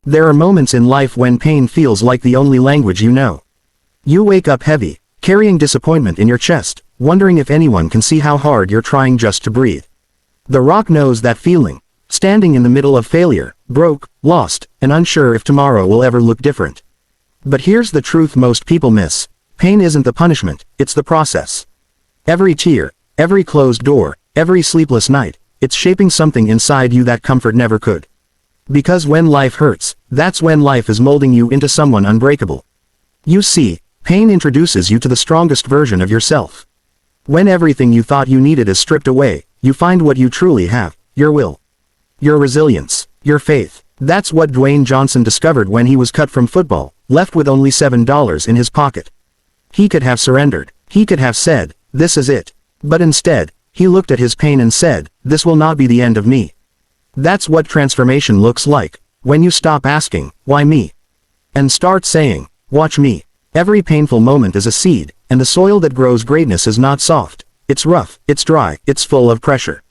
There are moments in life when pain feels like the only language you know. You wake up heavy, carrying disappointment in your chest, wondering if anyone can see how hard you're trying just to breathe. The Rock knows that feeling, standing in the middle of failure, broke, lost, and unsure if tomorrow will ever look different. But here's the truth most people miss. Pain isn't the punishment, it's the process. Every tear, every closed door, every sleepless night, it's shaping something inside you that comfort never could. Because when life hurts, that's when life is molding you into someone unbreakable. You see, pain introduces you to the strongest version of yourself. When everything you thought you needed is stripped away, you find what you truly have: your will, your resilience, your faith. That's what Dwayne Johnson discovered when he was cut from football, left with only $7 in his pocket. He could have surrendered. He could have said, "This is it." But instead, he looked at his pain and said, "This will not be the end of me." That's what transformation looks like, when you stop asking, "Why me?" and start saying, "Watch me." Every painful moment is a seed, and the soil that grows greatness is not soft. It's rough, it's dry, it's full of pressure.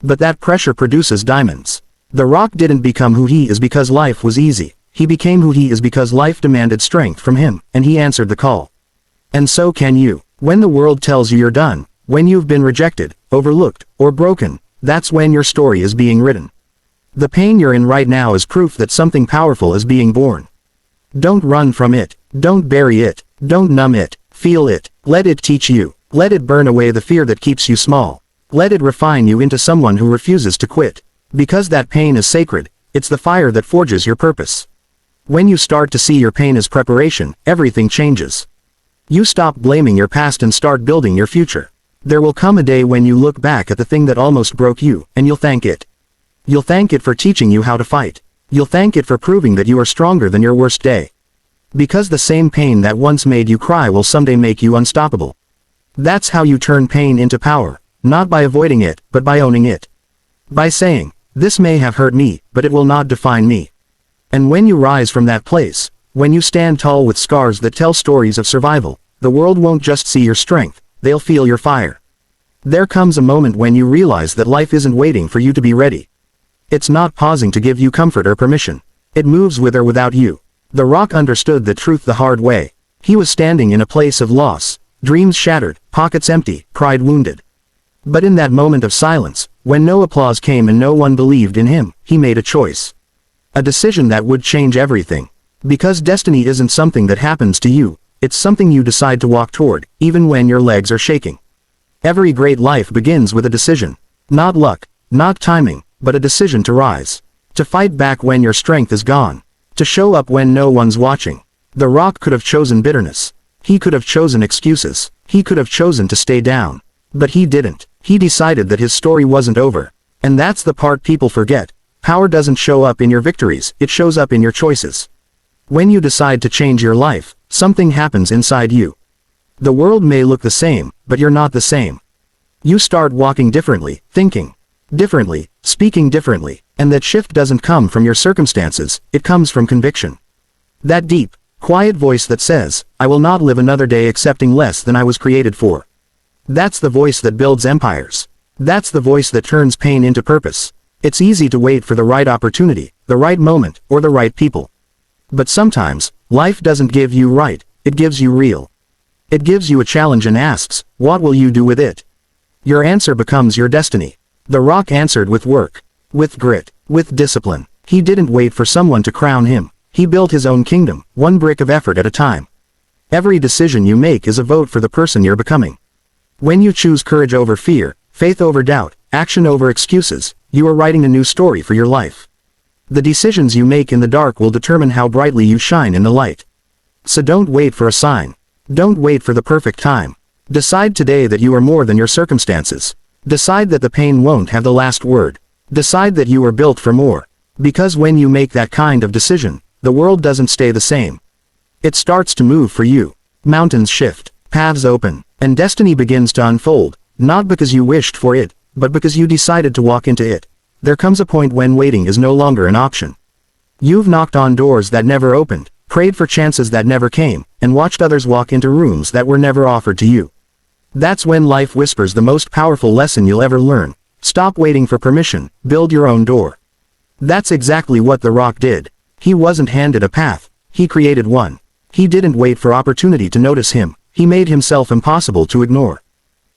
But that pressure produces diamonds. The Rock didn't become who he is because life was easy. He became who he is because life demanded strength from him, and he answered the call. And so can you. When the world tells you you're done, when you've been rejected, overlooked, or broken, that's when your story is being written. The pain you're in right now is proof that something powerful is being born. Don't run from it. Don't bury it. Don't numb it. Feel it. Let it teach you. Let it burn away the fear that keeps you small. Let it refine you into someone who refuses to quit. Because that pain is sacred, it's the fire that forges your purpose. When you start to see your pain as preparation, everything changes. You stop blaming your past and start building your future. There will come a day when you look back at the thing that almost broke you, and you'll thank it. You'll thank it for teaching you how to fight. You'll thank it for proving that you are stronger than your worst day. Because the same pain that once made you cry will someday make you unstoppable. That's how you turn pain into power, not by avoiding it, but by owning it. By saying, "This may have hurt me, but it will not define me." And when you rise from that place, when you stand tall with scars that tell stories of survival, the world won't just see your strength, they'll feel your fire. There comes a moment when you realize that life isn't waiting for you to be ready. It's not pausing to give you comfort or permission. It moves with or without you. The Rock understood the truth the hard way. He was standing in a place of loss, dreams shattered, pockets empty, pride wounded. But in that moment of silence, when no applause came and no one believed in him, he made a choice. A decision that would change everything. Because destiny isn't something that happens to you, it's something you decide to walk toward, even when your legs are shaking. Every great life begins with a decision. Not luck, not timing, but a decision to rise. To fight back when your strength is gone. To show up when no one's watching. The Rock could have chosen bitterness. He could have chosen excuses. He could have chosen to stay down. But he didn't. He decided that his story wasn't over. And that's the part people forget. Power doesn't show up in your victories, it shows up in your choices. When you decide to change your life, something happens inside you. The world may look the same, but you're not the same. You start walking differently, thinking differently, speaking differently, and that shift doesn't come from your circumstances, it comes from conviction. That deep, quiet voice that says, "I will not live another day accepting less than I was created for." That's the voice that builds empires. That's the voice that turns pain into purpose. It's easy to wait for the right opportunity, the right moment, or the right people. But sometimes, life doesn't give you right, it gives you real. It gives you a challenge and asks, what will you do with it? Your answer becomes your destiny. The Rock answered with work, with grit, with discipline. He didn't wait for someone to crown him. He built his own kingdom, one brick of effort at a time. Every decision you make is a vote for the person you're becoming. When you choose courage over fear, faith over doubt, action over excuses, you are writing a new story for your life. The decisions you make in the dark will determine how brightly you shine in the light. So don't wait for a sign. Don't wait for the perfect time. Decide today that you are more than your circumstances. Decide that the pain won't have the last word. Decide that you are built for more. Because when you make that kind of decision, the world doesn't stay the same. It starts to move for you. Mountains shift, paths open, and destiny begins to unfold, not because you wished for it, but because you decided to walk into it. There comes a point when waiting is no longer an option. You've knocked on doors that never opened, prayed for chances that never came, and watched others walk into rooms that were never offered to you. That's when life whispers the most powerful lesson you'll ever learn. Stop waiting for permission, build your own door. That's exactly what The Rock did. He wasn't handed a path, he created one. He didn't wait for opportunity to notice him, he made himself impossible to ignore.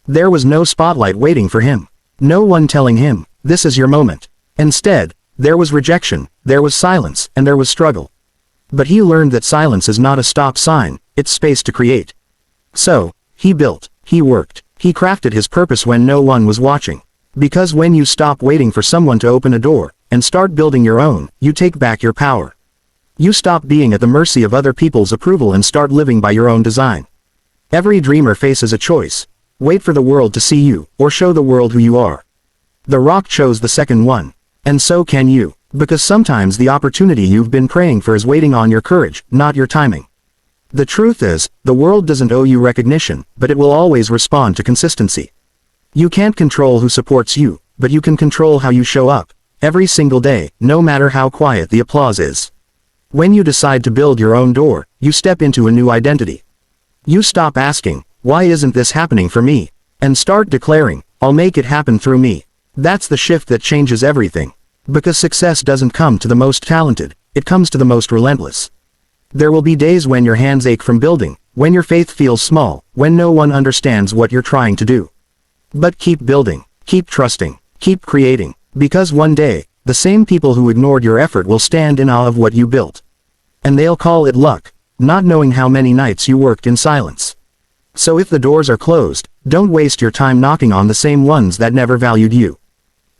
There was no spotlight waiting for him. No one telling him, this is your moment. Instead, there was rejection, there was silence, and there was struggle. But he learned that silence is not a stop sign, it's space to create. So, he built, he worked, he crafted his purpose when no one was watching. Because when you stop waiting for someone to open a door, and start building your own, you take back your power. You stop being at the mercy of other people's approval and start living by your own design. Every dreamer faces a choice. Wait for the world to see you, or show the world who you are. The Rock chose the second one. And so can you. Because sometimes the opportunity you've been praying for is waiting on your courage, not your timing. The truth is, the world doesn't owe you recognition, but it will always respond to consistency. You can't control who supports you, but you can control how you show up. Every single day, no matter how quiet the applause is. When you decide to build your own door, you step into a new identity. You stop asking, why isn't this happening for me? And start declaring, I'll make it happen through me. That's the shift that changes everything. Because success doesn't come to the most talented, it comes to the most relentless. There will be days when your hands ache from building, when your faith feels small, when no one understands what you're trying to do. But keep building, keep trusting, keep creating, because one day, the same people who ignored your effort will stand in awe of what you built. And they'll call it luck, not knowing how many nights you worked in silence. So if the doors are closed, don't waste your time knocking on the same ones that never valued you.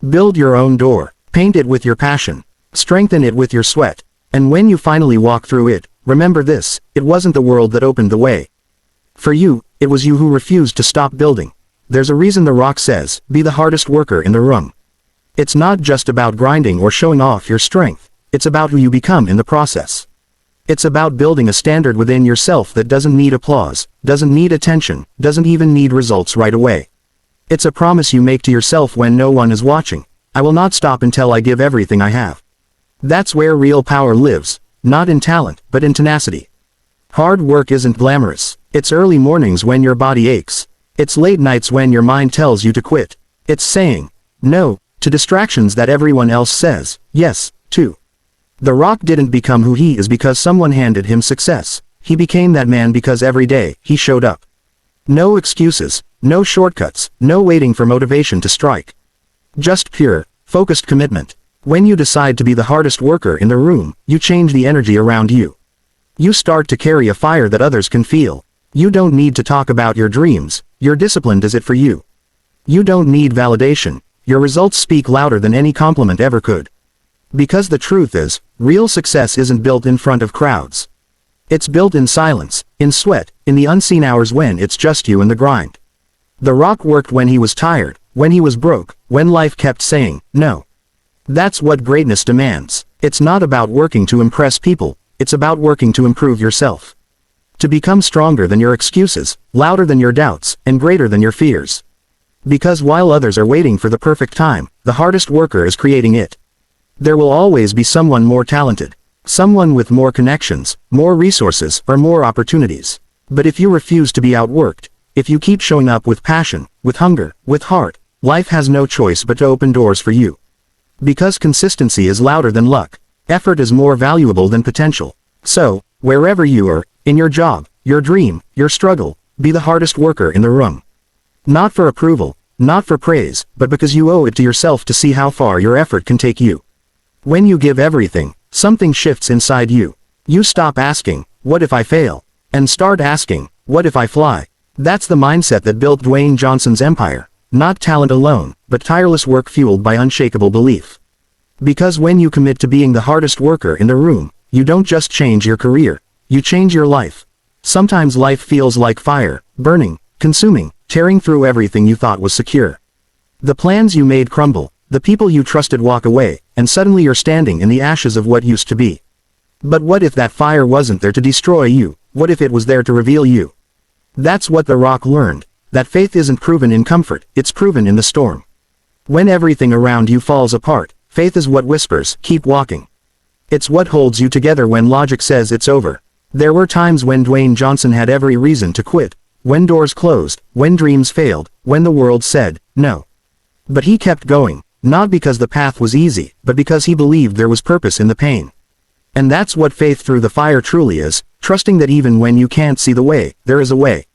Build your own door, paint it with your passion, strengthen it with your sweat, and when you finally walk through it, remember this, it wasn't the world that opened the way. For you, it was you who refused to stop building. There's a reason The Rock says, be the hardest worker in the room. It's not just about grinding or showing off your strength, it's about who you become in the process. It's about building a standard within yourself that doesn't need applause, doesn't need attention, doesn't even need results right away. It's a promise you make to yourself when no one is watching. I will not stop until I give everything I have. That's where real power lives, not in talent, but in tenacity. Hard work isn't glamorous. It's early mornings when your body aches. It's late nights when your mind tells you to quit. It's saying no to distractions that everyone else says yes to. The Rock didn't become who he is because someone handed him success. He became that man because every day, he showed up. No excuses, no shortcuts, no waiting for motivation to strike. Just pure, focused commitment. When you decide to be the hardest worker in the room, you change the energy around you. You start to carry a fire that others can feel. You don't need to talk about your dreams, your discipline does it for you. You don't need validation, your results speak louder than any compliment ever could. Because the truth is, real success isn't built in front of crowds. It's built in silence, in sweat, in the unseen hours when it's just you and the grind. The Rock worked when he was tired, when he was broke, when life kept saying, no. That's what greatness demands. It's not about working to impress people, it's about working to improve yourself. To become stronger than your excuses, louder than your doubts, and greater than your fears. Because while others are waiting for the perfect time, the hardest worker is creating it. There will always be someone more talented. Someone with more connections, more resources, or more opportunities. But if you refuse to be outworked, if you keep showing up with passion, with hunger, with heart, life has no choice but to open doors for you. Because consistency is louder than luck. Effort is more valuable than potential. So, wherever you are, in your job, your dream, your struggle, be the hardest worker in the room. Not for approval, not for praise, but because you owe it to yourself to see how far your effort can take you. When you give everything, something shifts inside you. You stop asking, what if I fail? And start asking, what if I fly? That's the mindset that built Dwayne Johnson's empire. Not talent alone, but tireless work fueled by unshakable belief. Because when you commit to being the hardest worker in the room, you don't just change your career, you change your life. Sometimes life feels like fire, burning, consuming, tearing through everything you thought was secure. The plans you made crumble, the people you trusted walk away, and suddenly you're standing in the ashes of what used to be. But what if that fire wasn't there to destroy you? What if it was there to reveal you? That's what The Rock learned, that faith isn't proven in comfort, it's proven in the storm. When everything around you falls apart, faith is what whispers, keep walking. It's what holds you together when logic says it's over. There were times when Dwayne Johnson had every reason to quit, when doors closed, when dreams failed, when the world said, no. But he kept going. Not because the path was easy, but because he believed there was purpose in the pain. And that's what faith through the fire truly is, trusting that even when you can't see the way, there is a way.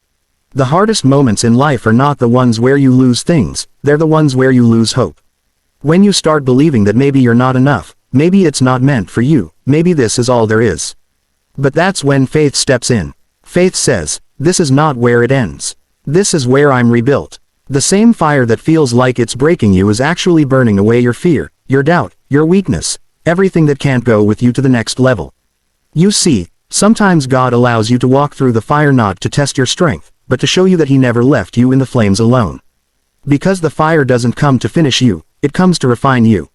The hardest moments in life are not the ones where you lose things, they're the ones where you lose hope. When you start believing that maybe you're not enough, maybe it's not meant for you, maybe this is all there is. But that's when faith steps in. Faith says, this is not where it ends. This is where I'm rebuilt. The same fire that feels like it's breaking you is actually burning away your fear, your doubt, your weakness, everything that can't go with you to the next level. You see, sometimes God allows you to walk through the fire not to test your strength, but to show you that He never left you in the flames alone. Because the fire doesn't come to finish you, it comes to refine you.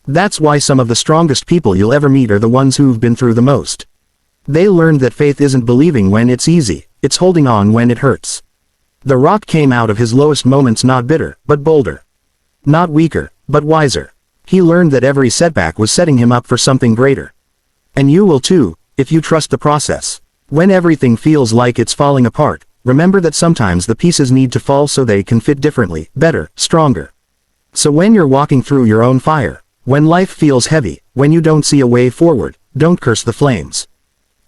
That's why some of the strongest people you'll ever meet are the ones who've been through the most. They learned that faith isn't believing when it's easy, it's holding on when it hurts. The Rock came out of his lowest moments not bitter, but bolder. Not weaker, but wiser. He learned that every setback was setting him up for something greater. And you will too, if you trust the process. When everything feels like it's falling apart, remember that sometimes the pieces need to fall so they can fit differently, better, stronger. So when you're walking through your own fire, when life feels heavy, when you don't see a way forward, don't curse the flames.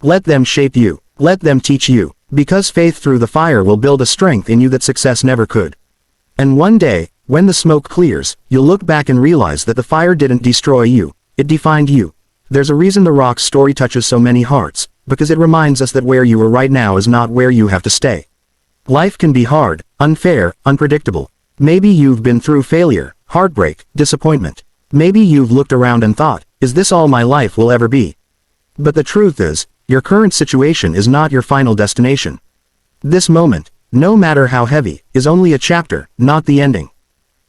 Let them shape you, let them teach you, because faith through the fire will build a strength in you that success never could. And one day, when the smoke clears, you'll look back and realize that the fire didn't destroy you, it defined you. There's a reason the Rock's story touches so many hearts, because it reminds us that where you are right now is not where you have to stay. Life can be hard, unfair, unpredictable. Maybe you've been through failure, heartbreak, disappointment. Maybe you've looked around and thought, is this all my life will ever be? But the truth is, your current situation is not your final destination. This moment, no matter how heavy, is only a chapter, not the ending.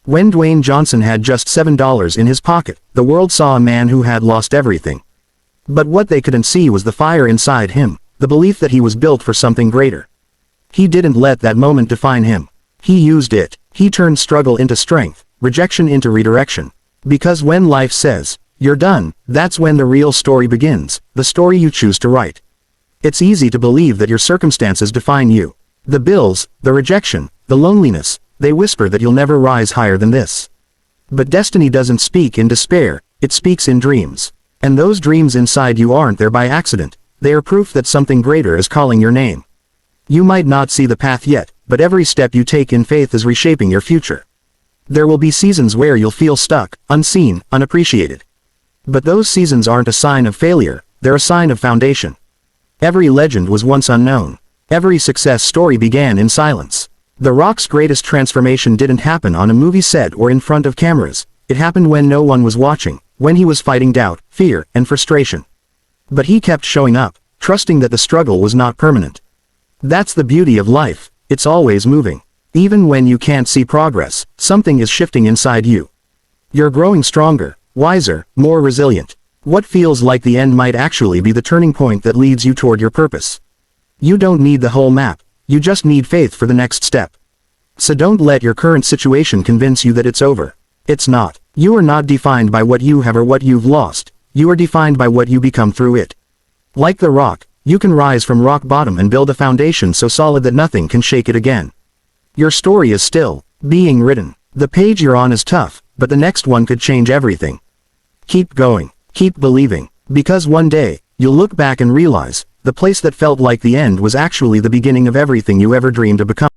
When Dwayne Johnson had just $7 in his pocket, the world saw a man who had lost everything. But what they couldn't see was the fire inside him, the belief that he was built for something greater. He didn't let that moment define him. He used it. He turned struggle into strength, rejection into redirection. Because when life says, you're done, that's when the real story begins, the story you choose to write. It's easy to believe that your circumstances define you. The bills, the rejection, the loneliness, they whisper that you'll never rise higher than this. But destiny doesn't speak in despair, it speaks in dreams. And those dreams inside you aren't there by accident, they are proof that something greater is calling your name. You might not see the path yet, but every step you take in faith is reshaping your future. There will be seasons where you'll feel stuck, unseen, unappreciated. But those seasons aren't a sign of failure, they're a sign of foundation. Every legend was once unknown. Every success story began in silence. The Rock's greatest transformation didn't happen on a movie set or in front of cameras. It happened when no one was watching, when he was fighting doubt, fear, and frustration. But he kept showing up, trusting that the struggle was not permanent. That's the beauty of life, it's always moving. Even when you can't see progress, something is shifting inside you. You're growing stronger, wiser, more resilient. What feels like the end might actually be the turning point that leads you toward your purpose. You don't need the whole map, you just need faith for the next step. So don't let your current situation convince you that it's over. It's not. You are not defined by what you have or what you've lost, you are defined by what you become through it. Like the Rock, you can rise from rock bottom and build a foundation so solid that nothing can shake it again. Your story is still being written. The page you're on is tough, but the next one could change everything. Keep going, keep believing, because one day, you'll look back and realize, the place that felt like the end was actually the beginning of everything you ever dreamed of becoming.